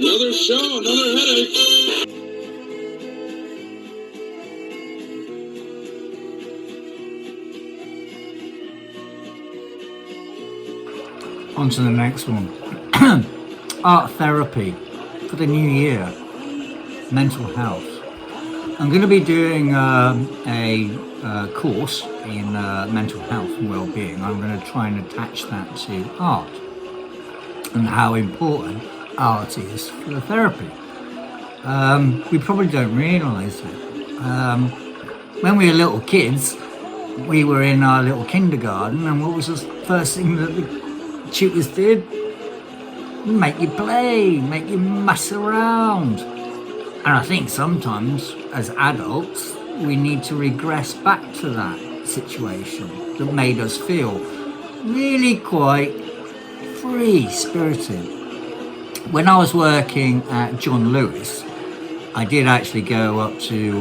Another show, another headache. On to the next one. Art therapy for the new year. Mental health. I'm going to be doing a course in mental health and well-being. I'm going to try and attach that to art and how important art is for the therapy. We probably don't realise it. When we were little kids, we were in our little kindergarten, and what was the first thing that the tutors did? Make you play, make you mess around. And I think sometimes as adults we need to regress back to that situation that made us feel really quite free-spirited. When I was working at John Lewis, I did actually go up to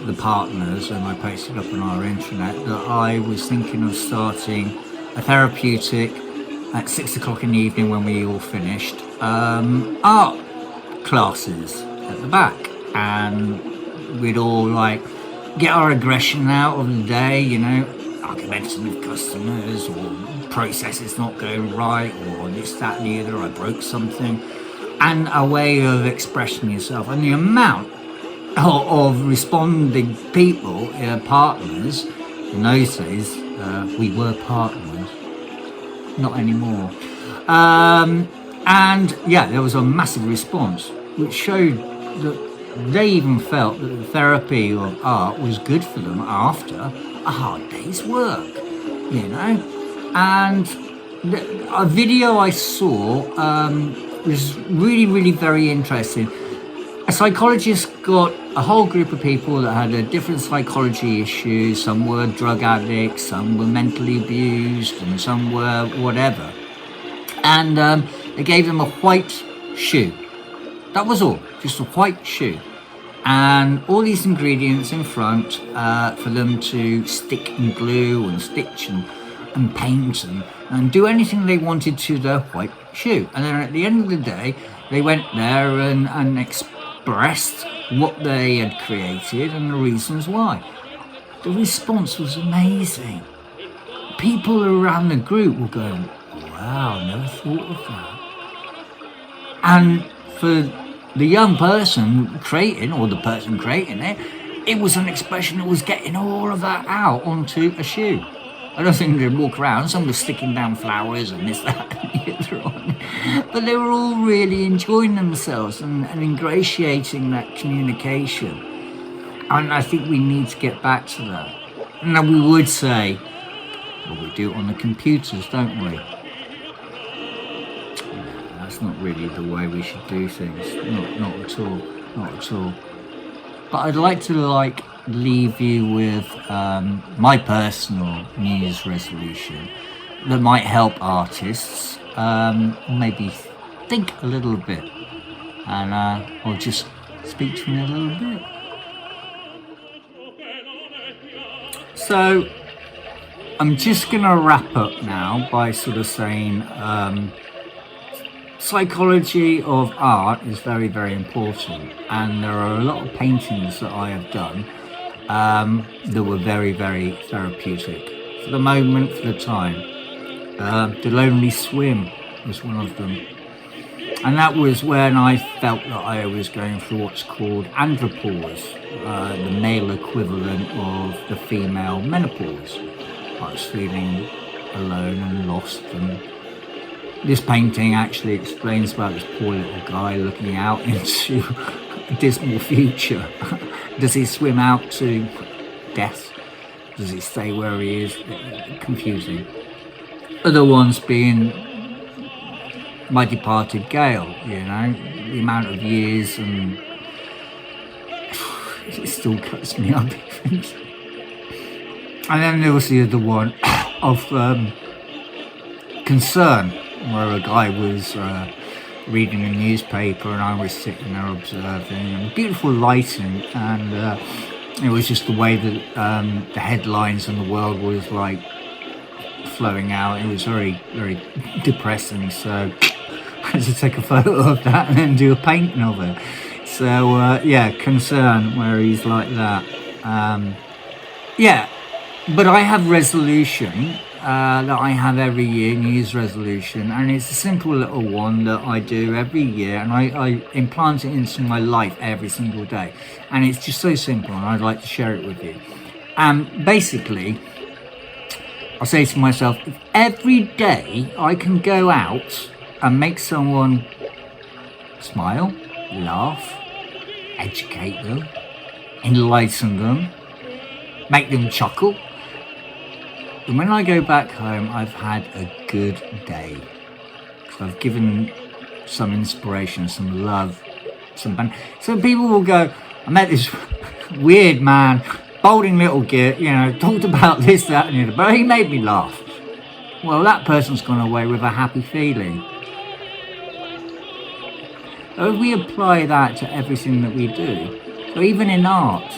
the partners, and I posted up on our intranet that I was thinking of starting a therapeutic at 6 o'clock in the evening when we all finished, art classes at the back, and we'd all like get our aggression out of the day, you know, arguments with customers, or processes not going right, or this, that and the other, I broke something, and a way of expressing yourself. And the amount of responding people, partners, in those days, we were partners, not anymore. And yeah, there was a massive response, which showed that they even felt that the therapy of art was good for them after a hard day's work, you know. And a video I saw was really very interesting. A psychologist got a whole group of people that had a different psychology issues. Some were drug addicts, some were mentally abused, and some were whatever. And they gave them a white shoe. That was all, just a white shoe. And all these ingredients in front for them to stick and glue and stitch and paint and do anything they wanted to their white shoe. And then at the end of the day, they went there and expressed what they had created and the reasons why. The response was amazing. People around the group were going, wow, never thought of that. And for the young person creating, or the person creating it, it was an expression that was getting all of that out onto a shoe. I don't think they'd walk around, some were sticking down flowers and this, that and the other on. But they were all really enjoying themselves and ingratiating that communication. And I think we need to get back to that. Now we would say, well, we do it on the computers, don't we? That's not really the way we should do things. Not at all. Not at all. But I'd like to leave you with my personal New Year's resolution that might help artists maybe think a little bit, and I'll just speak to me a little bit. So I'm just gonna wrap up now by sort of saying psychology of art is very important, and there are a lot of paintings that I have done that were very therapeutic for the moment, for the time. The Lonely Swim was one of them, and that was when I felt that I was going through what's called andropause, the male equivalent of the female menopause. I was feeling alone and lost, and this painting actually explains about this poor little guy looking out into a dismal future. Does he swim out to death? Does he stay where he is? Confusing. Other ones being my departed Gail, you know, the amount of years, and it still cuts me up. And then there was the other one of Concern, where a guy was reading a newspaper and I was sitting there observing, and beautiful lighting, and it was just the way that the headlines in the world was flowing out. It was very depressing, so had to take a photo of that and then do a painting of it. So yeah, concern where he's like that. Yeah, but I have resolution that I have every year, New Year's resolution, and it's a simple little one that I do every year, and I implant it into my life every single day. And it's just so simple, and I'd like to share it with you. Basically, I say to myself, if every day I can go out and make someone smile, laugh, educate them, enlighten them, make them chuckle, and when I go back home, I've had a good day. So I've given some inspiration, some love, so people will go, I met this weird man, balding little git, talked about this, that, and the other, but he made me laugh. Well, that person's gone away with a happy feeling. So if we apply that to everything that we do, so even in art,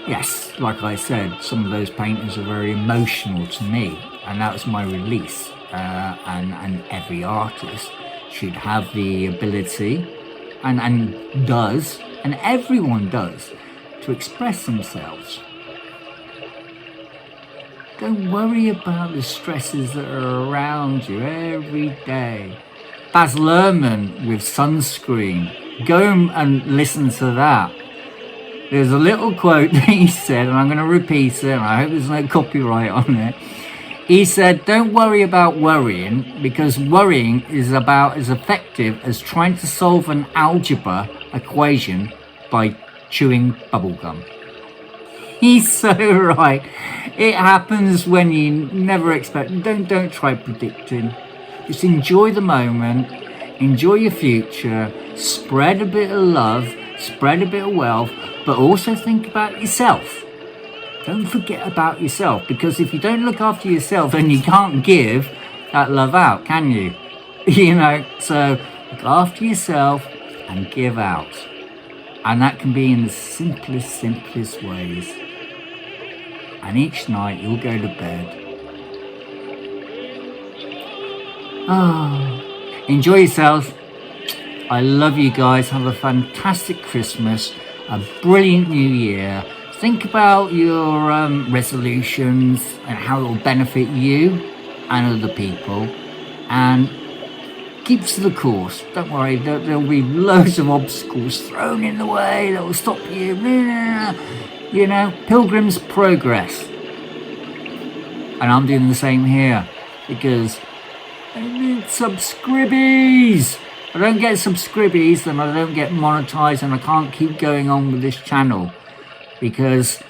yes, like I said, some of those paintings are very emotional to me, and that was my release. And every artist should have the ability, and does, and everyone does, to express themselves. Don't worry about the stresses that are around you every day. Baz Luhrmann with Sunscreen. Go and listen to that. There's a little quote that he said, and I'm going to repeat it, and I hope there's no copyright on it. He said, don't worry about worrying, because worrying is about as effective as trying to solve an algebra equation by chewing bubblegum. He's so right. It happens when you never expect. Don't try predicting. Just enjoy the moment, enjoy your future, spread a bit of love, spread a bit of wealth, but also think about yourself. Don't forget about yourself, because if you don't look after yourself, then you can't give that love out, can you? So look after yourself and give out. And that can be in the simplest ways. And each night you'll go to bed. Enjoy yourselves. I love you guys. Have a fantastic Christmas, a brilliant New Year. Think about your resolutions and how it will benefit you and other people. And keep to the course. Don't worry, there'll be loads of obstacles thrown in the way that will stop you. Pilgrim's progress. And I'm doing the same here, because I need subscribies. I don't get subscribies, then I don't get monetized, and I can't keep going on with this channel. Because,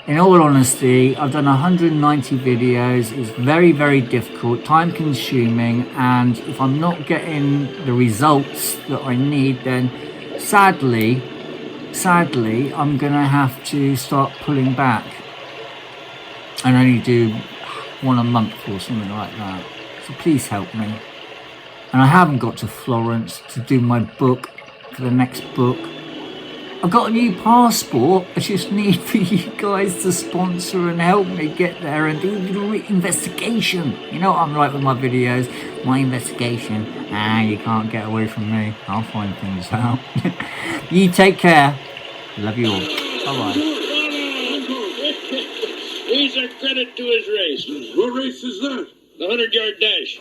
in all honesty, I've done 190 videos. It's very, very difficult, time consuming, and if I'm not getting the results that I need, then sadly, I'm gonna have to start pulling back and only do one a month or something like that. So please help me. And I haven't got to Florence to do my book, for the next book. I've got a new passport. I just need for you guys to sponsor and help me get there and do a little investigation. You know what I'm like with my videos, my investigation. You can't get away from me. I'll find things out. You take care. Love you all. Bye-bye. He's a credit to his race. What race is that? The 100-yard dash.